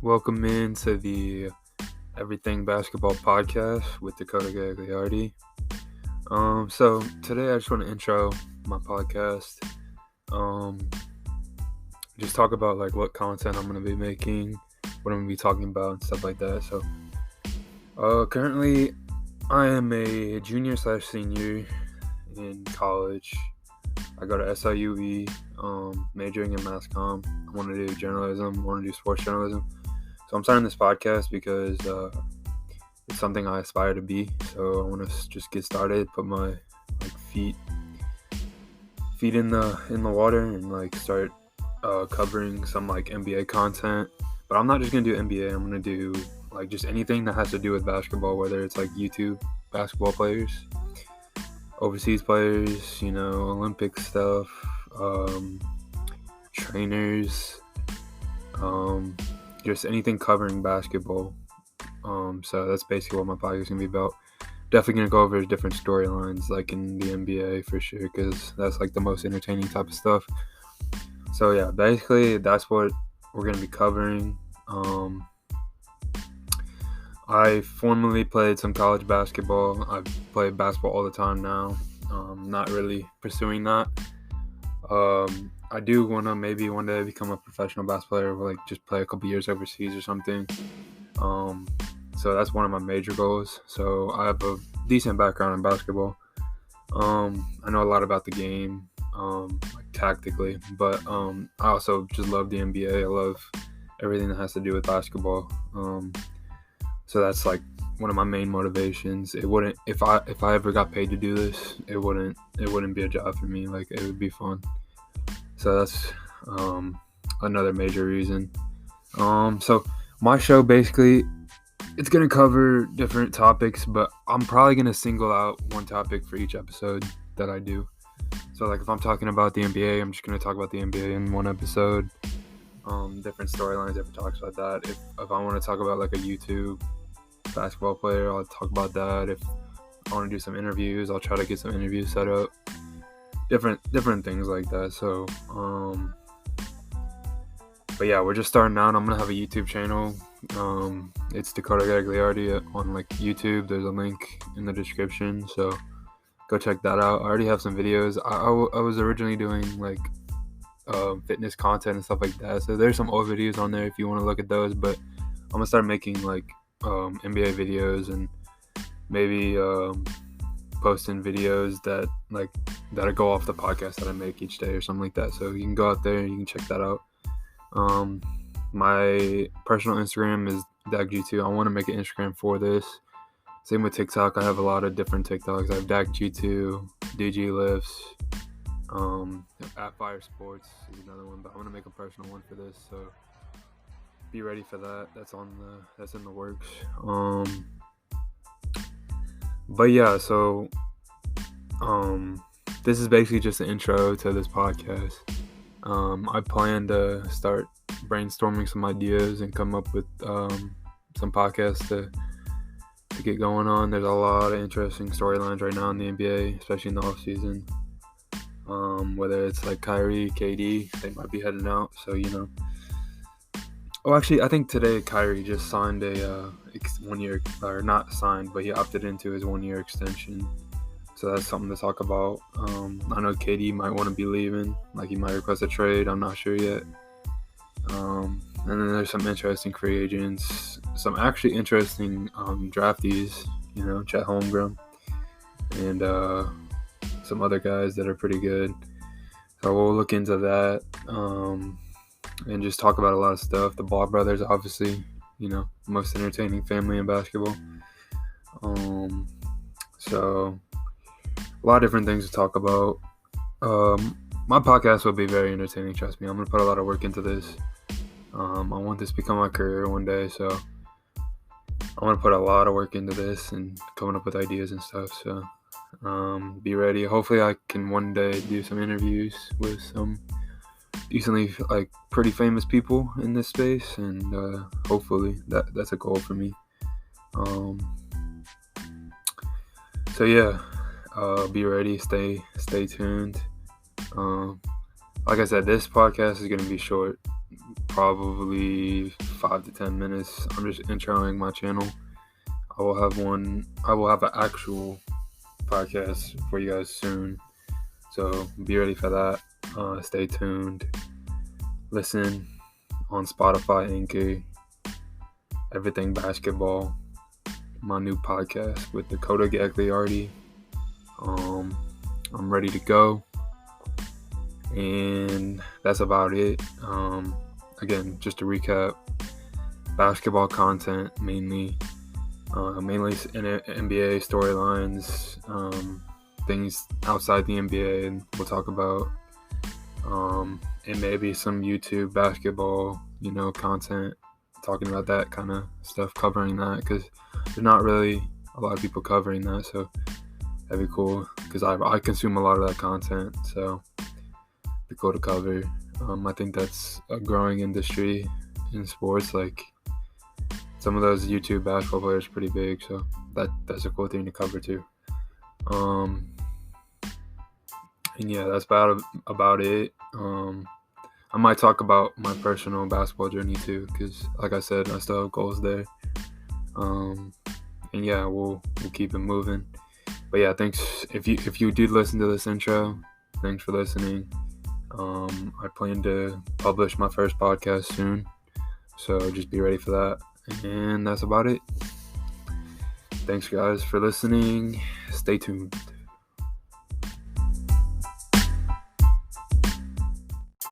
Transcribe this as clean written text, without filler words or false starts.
Welcome into the Everything Basketball Podcast with Dakota Gagliardi. So today I just want to intro my podcast. Just talk about like what content I'm going to be making, what I'm going to be talking about, and stuff like that. So currently I am a junior/senior in college. I go to SIUE, majoring in mass comm. I want to do journalism, I want to do sports journalism. So I'm starting this podcast because it's something I aspire to be. So I want to just get started, put my feet in the water, and start covering some NBA content. But I'm not just gonna do NBA. I'm gonna do just anything that has to do with basketball, whether it's YouTube basketball players, overseas players, Olympic stuff, trainers, just anything covering basketball. So that's basically what my podcast is going to be about. Definitely going to go over different storylines like in the NBA for sure, because that's the most entertaining type of stuff. So yeah, basically that's what we're going to be covering. I formerly played some college basketball. I play basketball all the time now. Not really pursuing that. I do want to maybe one day become a professional basketball player, or just play a couple years overseas or something. So that's one of my major goals. So I have a decent background in basketball. I know a lot about the game, tactically, but I also just love the NBA. I love everything that has to do with basketball. So that's one of my main motivations. It wouldn't, if I ever got paid to do this, it wouldn't be a job for me. It would be fun. So that's another major reason. So my show basically, it's going to cover different topics, but I'm probably going to single out one topic for each episode that I do. So if I'm talking about the NBA, I'm just going to talk about the NBA in one episode. Different storylines, different talks about that. If I want to talk about a YouTube basketball player, I'll talk about that. If I want to do some interviews, I'll try to get some interviews set up. Different things like that. So, but yeah, we're just starting out. I'm gonna have a YouTube channel. It's Dakota Gagliardi on YouTube. There's a link in the description, so go check that out. I already have some videos. I was originally doing fitness content and stuff like that. So there's some old videos on there if you want to look at those. But I'm gonna start making NBA videos and maybe posting videos that go off the podcast that I make each day or something like that. So you can go out there and you can check that out. My personal Instagram is DakG2. I want to make an Instagram for this. Same with TikTok. I have a lot of different TikToks. I have DakG2, DG Lifts, at Fire Sports is another one, but I'm gonna make a personal one for this. So be ready for that. That's in the works. But yeah, so this is basically just an intro to this podcast. I plan to start brainstorming some ideas and come up with some podcasts to get going on. There's a lot of interesting storylines right now in the NBA, especially in the off season. Whether it's Kyrie, KD, they might be heading out. So Oh, actually, I think today Kyrie just signed a 1 year, or not signed, but he opted into his 1 year extension. So that's something to talk about. I know KD might want to be leaving. He might request a trade. I'm not sure yet. And then there's some interesting free agents. Some actually interesting draftees. Chet Holmgren. And some other guys that are pretty good. So we'll look into that. And just talk about a lot of stuff. The Ball brothers, obviously, most entertaining family in basketball. So a lot of different things to talk about. My podcast will be very entertaining, trust me. I'm going to put a lot of work into this. I want this to become my career one day, so I want to put a lot of work into this and coming up with ideas and stuff. So be ready. Hopefully I can one day do some interviews with some decently pretty famous people in this space, and hopefully that's a goal for me. So yeah, be ready, stay tuned. Like I said, this podcast is going to be short. probably 5 to 10 minutes. I'm just introing my channel. I will have an actual podcast for you guys soon. So be ready for that. Stay tuned. Listen on Spotify, Anchor, Everything Basketball, my new podcast with Dakota Gagliardi. I'm ready to go. And that's about it. Again, just to recap, basketball content mainly in NBA storylines, things outside the NBA, and we'll talk about, and maybe some YouTube basketball, content, talking about that kind of stuff, covering that, because there's not really a lot of people covering that, so that'd be cool, because I consume a lot of that content, so be cool to cover. I think that's a growing industry in sports. Like, some of those YouTube basketball players are pretty big, so that's a cool thing to cover too. And yeah, that's about it. I might talk about my personal basketball journey too, because like I said, I still have goals there. And yeah, we'll keep it moving. But yeah, thanks if you did listen to this intro. Thanks for listening. I plan to publish my first podcast soon, so just be ready for that. And that's about it. Thanks guys for listening. Stay tuned.